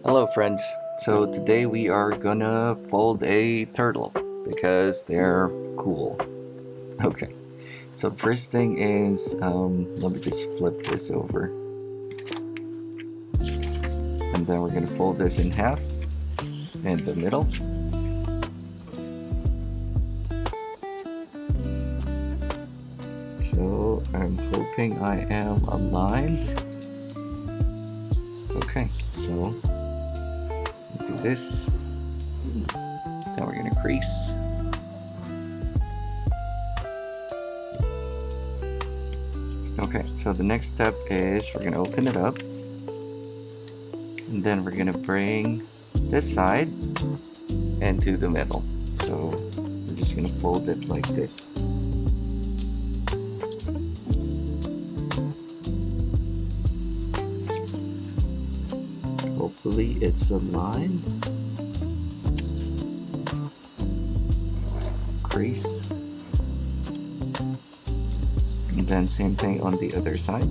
Hello friends, so today we are gonna fold a turtle because they're cool. Okay, so first thing is, let me just flip this over and then we're gonna fold this in half in the middle. So I'm hoping I am aligned. Okay, so do this, then we're gonna crease. Okay, so the next step is we're gonna open it up and then we're gonna bring this side into the middle. So we're just gonna fold it like this. Hopefully it's aligned. Crease. And then same thing on the other side.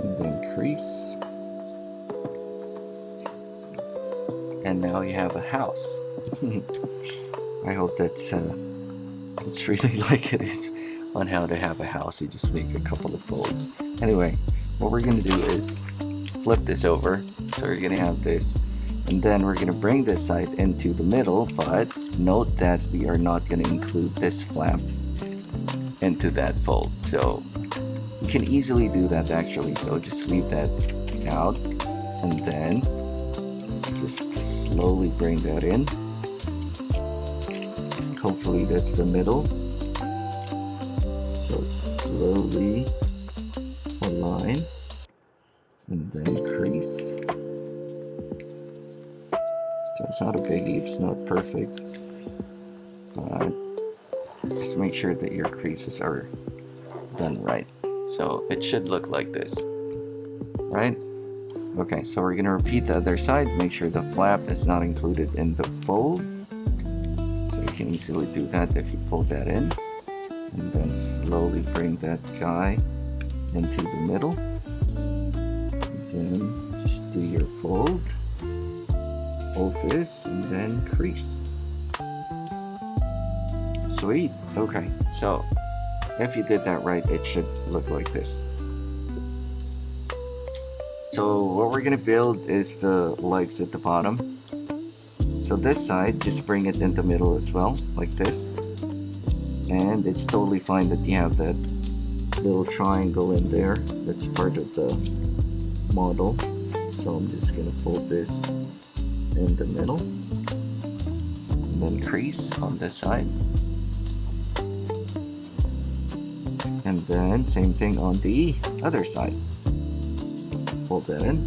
And then crease. And now you have a house. I hope that's it's really like it is on how to have a house. You just make a couple of folds. Anyway, what we're gonna do is flip this over. So we're gonna have this, and then we're gonna bring this side into the middle, but note that we are not gonna include this flap into that fold. So you can easily do that actually. So just leave that out and then just slowly bring that in. Hopefully that's the middle. So slowly align and then crease. So it's not a biggie, it's not perfect, but just make sure that your creases are done right. So it should look like this, right? Okay, so we're gonna repeat the other side. Make sure the flap is not included in the fold. So you can easily do that if you pull that in. And then slowly bring that guy into the middle. And then just do your fold. Hold this and then crease. Sweet. Okay, so if you did that right, it should look like this. So what we're gonna build is the legs at the bottom. So this side, just bring it in the middle as well, like this. And it's totally fine that you have that little triangle in there. That's part of the model. So I'm just gonna fold this in the middle. And then crease on this side. And then same thing on the other side. Fold that in.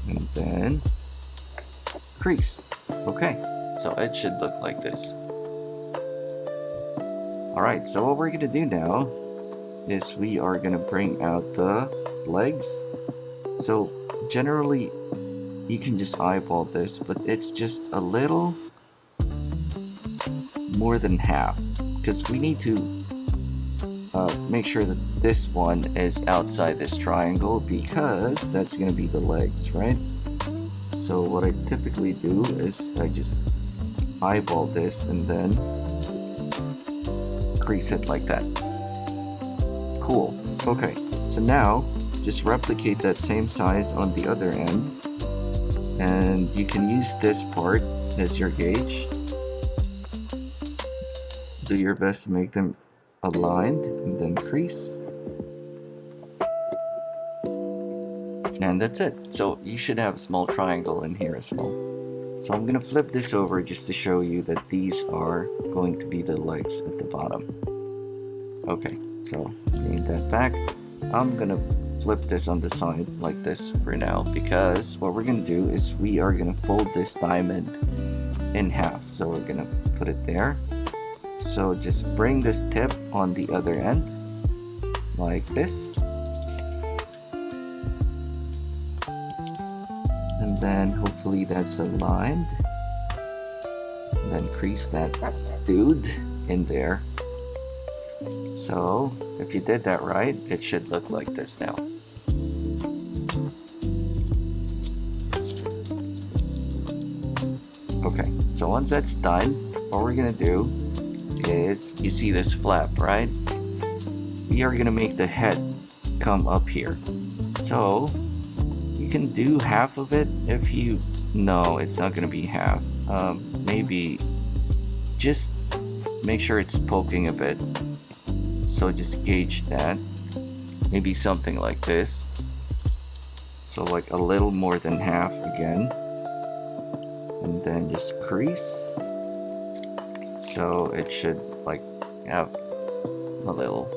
And then crease. Okay, so it should look like this. Alright, so what we're gonna do now is we are gonna bring out the legs. So generally you can just eyeball this, but it's just a little more than half because we need to make sure that this one is outside this triangle because that's gonna be the legs, right? So what I typically do is I just eyeball this and then crease it like that. Cool. Okay, so now just replicate that same size on the other end, and you can use this part as your gauge. Do your best to make them aligned and then crease. And that's it. So you should have a small triangle in here as well. So I'm gonna flip this over just to show you that these are going to be the legs at the bottom. Okay, so bring that back. I'm gonna flip this on the side like this for now because what we're gonna do is we are gonna fold this diamond in half. So we're gonna put it there. So just bring this tip on the other end like this. And and then hopefully that's aligned. And then crease that dude in there. So if you did that right, it should look like this now. Okay, so once that's done, what we're gonna do is, you see this flap, right? We are gonna make the head come up here. So you can do half of it if you, no, it's not gonna be half. Maybe just make sure it's poking a bit. So just gauge that. Maybe something like this. So like a little more than half again. And then just crease. So it should like have a little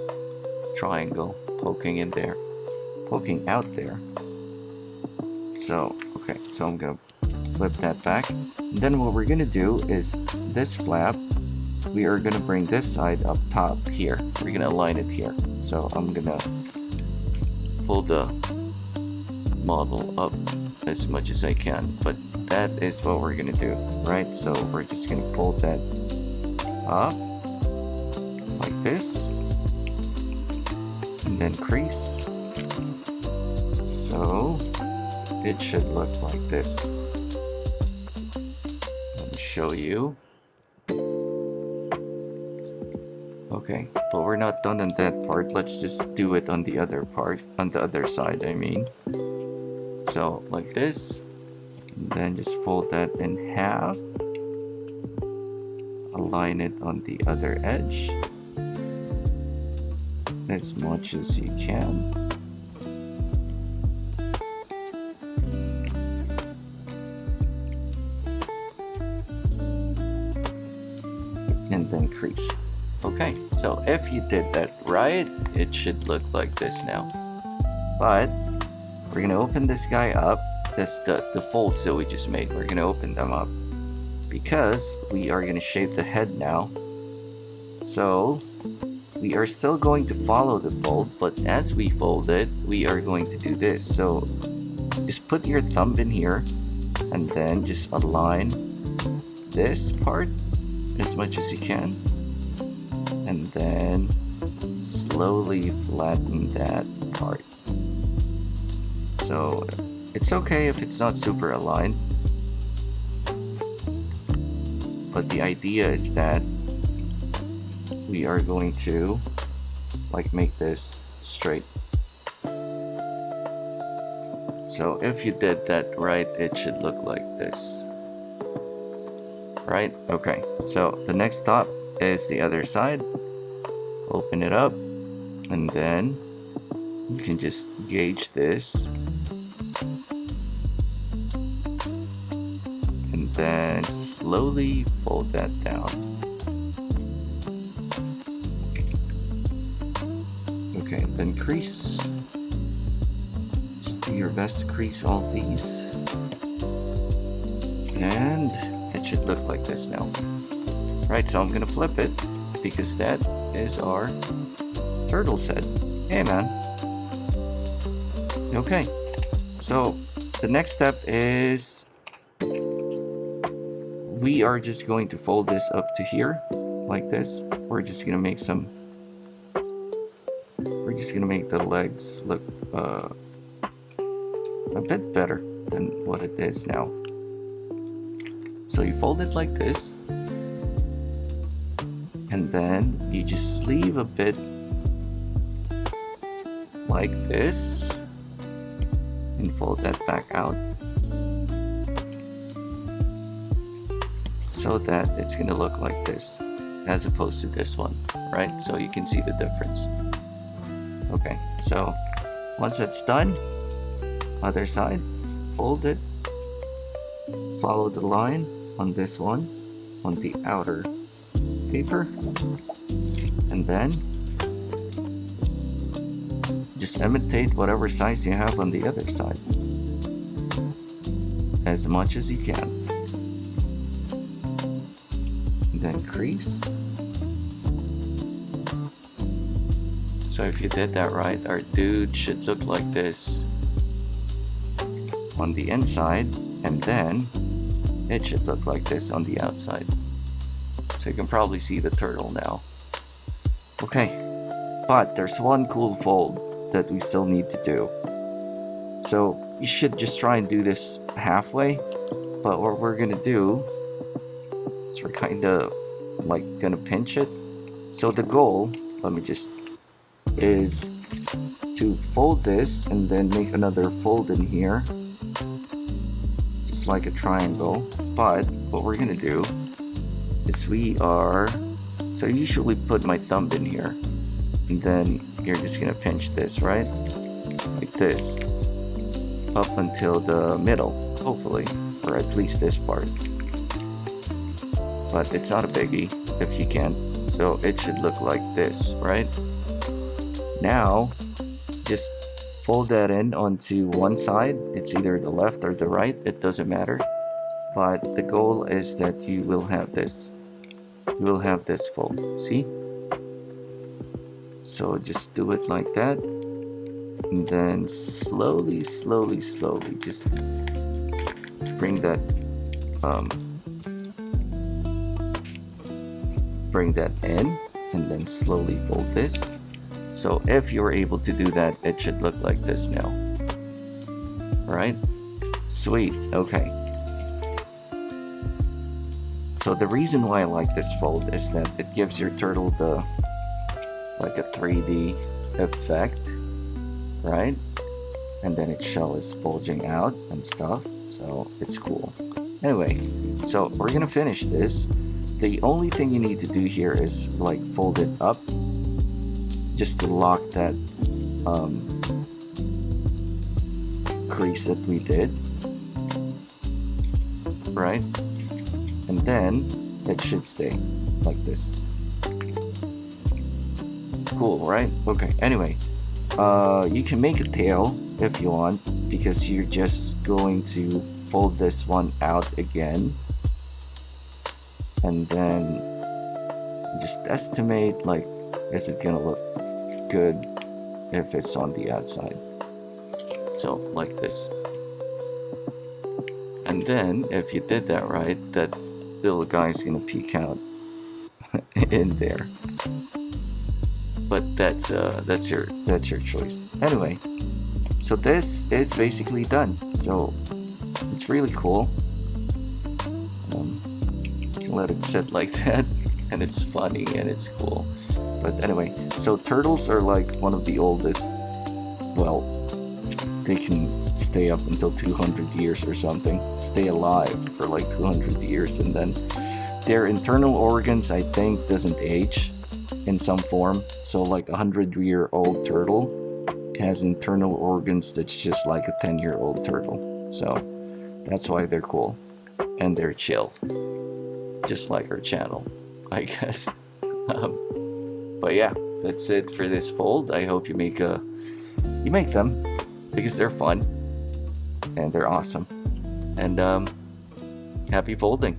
triangle poking in there, poking out there. So okay, so I'm gonna flip that back. And then what we're gonna do is this flap, we are gonna bring this side up top here. We're gonna align it here. So I'm gonna pull the model up as much as I can, but that is what we're gonna do, right? So we're just gonna fold that up like this, and then crease. So it should look like this. Let me show you. Okay, but we're not done on that part. Let's just do it on the other part, on the other side, I mean. So like this, and then just fold that in half, align it on the other edge as much as you can. And then crease. Okay, so if you did that right, it should look like this now. But we're gonna open this guy up. That's the folds that we just made. We're gonna open them up because we are gonna shape the head now. So we are still going to follow the fold, but as we fold it, we are going to do this. So just put your thumb in here and then just align this part as much as you can, and then slowly flatten that part. So it's okay if it's not super aligned, but the idea is that we are going to like make this straight. So if you did that right, it should look like this. Right? Okay, so the next stop is the other side. Open it up, and then you can just gauge this, and then slowly fold that down. Okay, then crease. Just do your best to crease all these, and it should look like this now. Right, so I'm gonna flip it because that is our turtle's head. Hey man. Okay, so the next step is we are just going to fold this up to here like this. We're just gonna make the legs look a bit better than what it is now. So you fold it like this, and then you just sleeve a bit like this and fold that back out so that it's gonna look like this as opposed to this one, right? So you can see the difference. Okay, so once that's done, other side, fold it, follow the line on this one, on the outer paper, and then just imitate whatever size you have on the other side as much as you can. And then crease. So if you did that right, our dude should look like this on the inside. And then it should look like this on the outside. So you can probably see the turtle now. Okay, but there's one cool fold that we still need to do. So you should just try and do this halfway, but what we're gonna do is we're kinda like gonna pinch it. So the goal, let me just, is to fold this and then make another fold in here, just like a triangle. But what we're gonna do is so I usually put my thumb in here, and then you're just gonna pinch this, right? Like this, up until the middle, hopefully, or at least this part. But it's not a biggie if you can. So it should look like this, right? Now, just fold that in onto one side. It's either the left or the right, it doesn't matter. But the goal is that you will have this. You will have this fold, see? So just do it like that. And then slowly, slowly, slowly, just bring that in, and then slowly fold this. So if you're able to do that, it should look like this now. Alright? Sweet, okay. So the reason why I like this fold is that it gives your turtle like a 3D effect, right? And then its shell is bulging out and stuff, so it's cool. Anyway, so we're gonna finish this. The only thing you need to do here is like fold it up, just to lock that crease that we did, right? And then it should stay like this. Cool, right? Okay, anyway, you can make a tail if you want, because you're just going to fold this one out again, and then just estimate, like, is it gonna look good if it's on the outside? So like this. And then if you did that right, that little guy's gonna peek out in there. But that's your choice. Anyway, so this is basically done. So it's really cool. You can let it sit like that, and it's funny and it's cool. But anyway, so turtles are like one of the oldest. Well, they can stay up until 200 years or something, stay alive for like 200 years, and then their internal organs, I think, doesn't age in some form. So like a 100-year-old turtle has internal organs that's just like a 10-year-old turtle. So that's why they're cool, and they're chill, just like our channel, I guess. But yeah, that's it for this fold. I hope you make them, because they're fun and they're awesome. And happy folding.